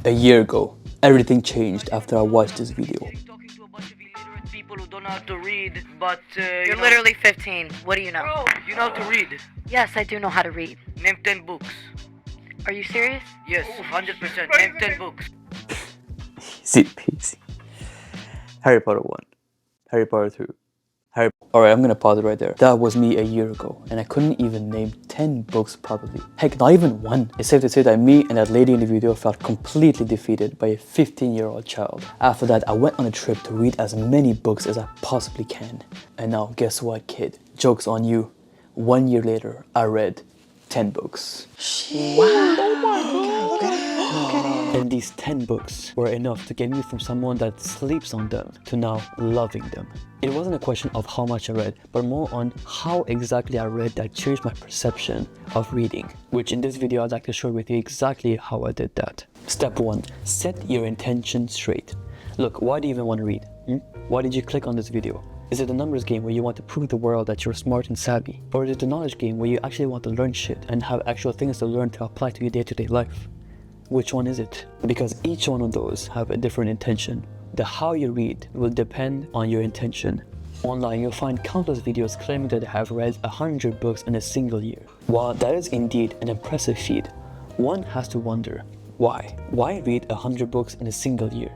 A year ago, everything changed after I watched this video. Talking to a bunch of illiterate people who don't know how to read, but You're literally 15. What do you know? Bro, you know how to read. Yes, I do know how to read. Name 10 books. Are you serious? Yes, 100%. Name 10 books. Easy peasy. Harry Potter 1, Harry Potter 2, Alright, I'm gonna pause it right there. That was me a year ago, and I couldn't even name 10 books properly. Heck, not even one. It's safe to say that me and that lady in the video felt completely defeated by a 15-year-old child. After that, I went on a trip to read as many books as I possibly can. And now, guess what, kid? Joke's on you. 1 year later, I read 10 books. And these 10 books were enough to get me from someone that sleeps on them to now loving them. It wasn't a question of how much I read, but more on how exactly I read that changed my perception of reading, which in this video I'd like to share with you exactly how I did that. Step 1. Set your intention straight. Look, why do you even want to read? Why did you click on this video? Is it a numbers game where you want to prove the world that you're smart and savvy? Or is it a knowledge game where you actually want to learn shit and have actual things to learn to apply to your day-to-day life? Which one is it? Because each one of those have a different intention. The how you read will depend on your intention. Online, you'll find countless videos claiming that they have read 100 books in a single year. While that is indeed an impressive feat, one has to wonder, why? Why read 100 books in a single year?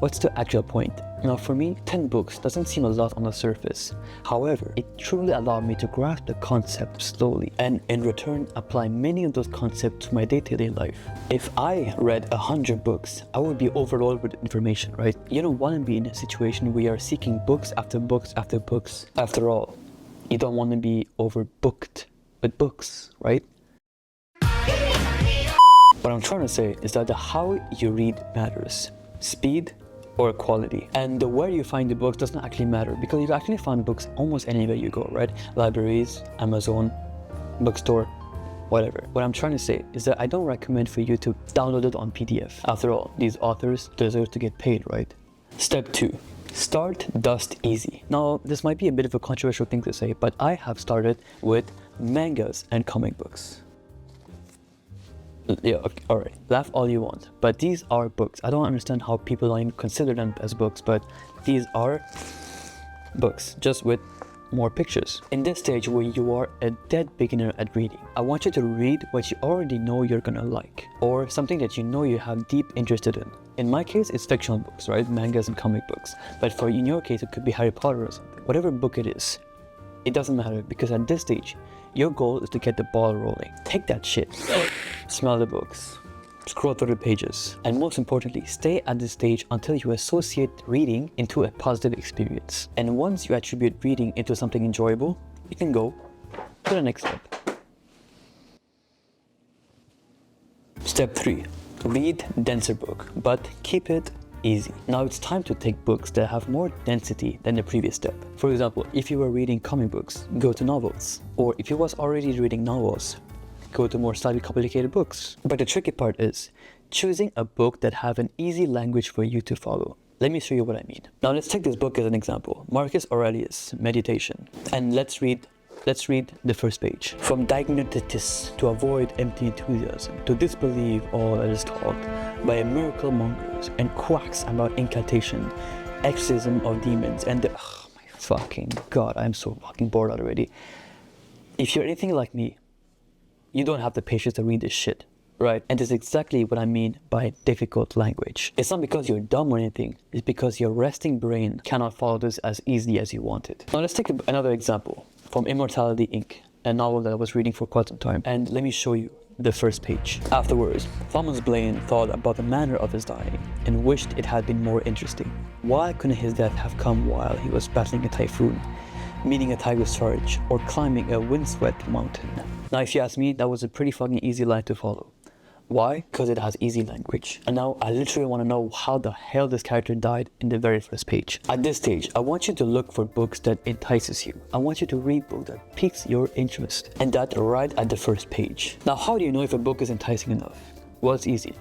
What's the actual point? Now for me, 10 books doesn't seem a lot on the surface. However, it truly allowed me to grasp the concept slowly and in return apply many of those concepts to my day-to-day life. If I read 100 books, I would be overloaded with information, right? You don't want to be in a situation where you are seeking books after books after books. After all, you don't want to be overbooked with books, right? What I'm trying to say is that the how you read matters. Speed or quality, and the where you find the books doesn't actually matter, because you can actually find books almost anywhere you go, right? Libraries, Amazon, bookstore, whatever. What I'm trying to say is that I don't recommend for you to download it on PDF. After all, these authors deserve to get paid, right? Step 2. Start dust easy. Now, this might be a bit of a controversial thing to say, but I have started with mangas and comic books. Yeah, okay, alright, laugh all you want, but these are books. I don't understand how people don't even consider them as books, but these are books, just with more pictures. In this stage where you are a dead beginner at reading, I want you to read what you already know you're gonna like, or something that you know you have deep interested in. In my case, it's fictional books, right? Mangas and comic books. But in your case, it could be Harry Potter or something. Whatever book it is, it doesn't matter, because at this stage, your goal is to get the ball rolling. Take that shit. Smell the books. Scroll through the pages. And most importantly, stay at this stage until you associate reading into a positive experience. And once you attribute reading into something enjoyable, you can go to the next step. Step 3. Read denser book, but keep it easy. Now it's time to take books that have more density than the previous step. For example, if you were reading comic books, go to novels. Or if you was already reading novels, go to more slightly complicated books. But the tricky part is choosing a book that have an easy language for you to follow. Let me show you what I mean. Now let's take this book as an example. Marcus Aurelius, Meditation. And let's read the first page. From diagnetitis, to avoid empty enthusiasm, to disbelieve all that is taught by miracle mongers and quacks about incantation, exorcism of demons, and oh my fucking god, I'm so fucking bored already. If you're anything like me, you don't have the patience to read this shit, right? And that's exactly what I mean by difficult language. It's not because you're dumb or anything, it's because your resting brain cannot follow this as easily as you want it. Now let's take another example. From Immortality Inc., a novel that I was reading for quite some time. And let me show you the first page. Afterwards, Thomas Blaine thought about the manner of his dying and wished it had been more interesting. Why couldn't his death have come while he was battling a typhoon, meeting a tiger's charge, or climbing a windswept mountain? Now, if you ask me, that was a pretty fucking easy line to follow. Why? Because it has easy language. And now I literally want to know how the hell this character died in the very first page. At this stage, I want you to look for books that entices you. I want you to read books that piques your interest. And that right at the first page. Now, how do you know if a book is enticing enough? Well, it's easy.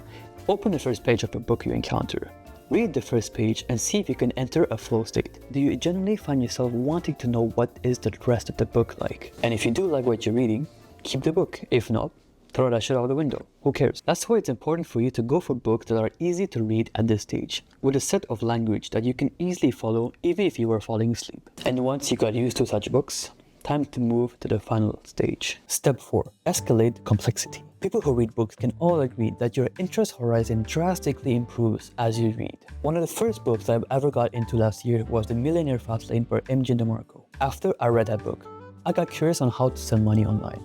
Open the first page of a book you encounter. Read the first page and see if you can enter a flow state. Do you genuinely find yourself wanting to know what is the rest of the book like? And if you do like what you're reading, keep the book. If not, throw that shit out the window. Who cares? That's why it's important for you to go for books that are easy to read at this stage, with a set of language that you can easily follow even if you were falling asleep. And once you got used to such books, time to move to the final stage. Step 4. Escalate complexity. People who read books can all agree that your interest horizon drastically improves as you read. One of the first books I've ever got into last year was The Millionaire Fastlane by M.J. DeMarco. After I read that book, I got curious on how to sell money online.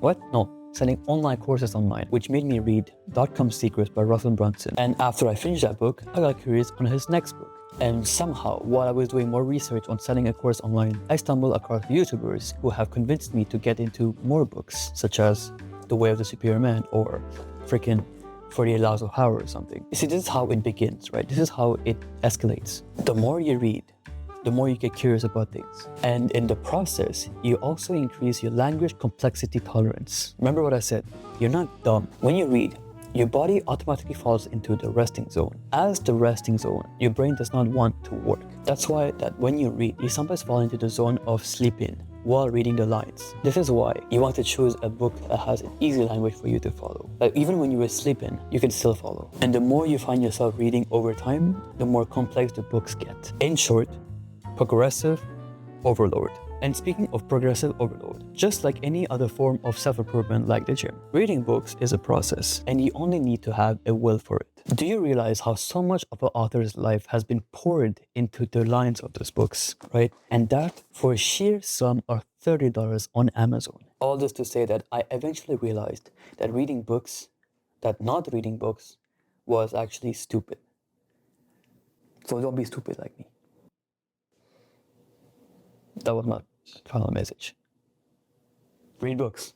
What? No, selling online courses online, which made me read Dot-Com Secrets by Russell Brunson. And after I finished that book, I got curious on his next book. And somehow, while I was doing more research on selling a course online, I stumbled across YouTubers who have convinced me to get into more books, such as The Way of the Superior Man or freaking 48 Laws of Power or something. You see, this is how it begins, right? This is how it escalates. The more you read, the more you get curious about things. And in the process, you also increase your language complexity tolerance. Remember what I said, you're not dumb. When you read, your body automatically falls into the resting zone. As the resting zone, your brain does not want to work. That's why that when you read, you sometimes fall into the zone of sleeping while reading the lines. This is why you want to choose a book that has an easy language for you to follow. Like even when you were sleeping, you can still follow. And the more you find yourself reading over time, the more complex the books get. In short, progressive overload. And speaking of progressive overload, just like any other form of self-improvement like the gym, reading books is a process and you only need to have a will for it. Do you realize how so much of an author's life has been poured into the lines of those books, right? And that for a sheer sum of $30 on Amazon. All this to say that I eventually realized that not reading books was actually stupid. So don't be stupid like me. That was my final message. Read books.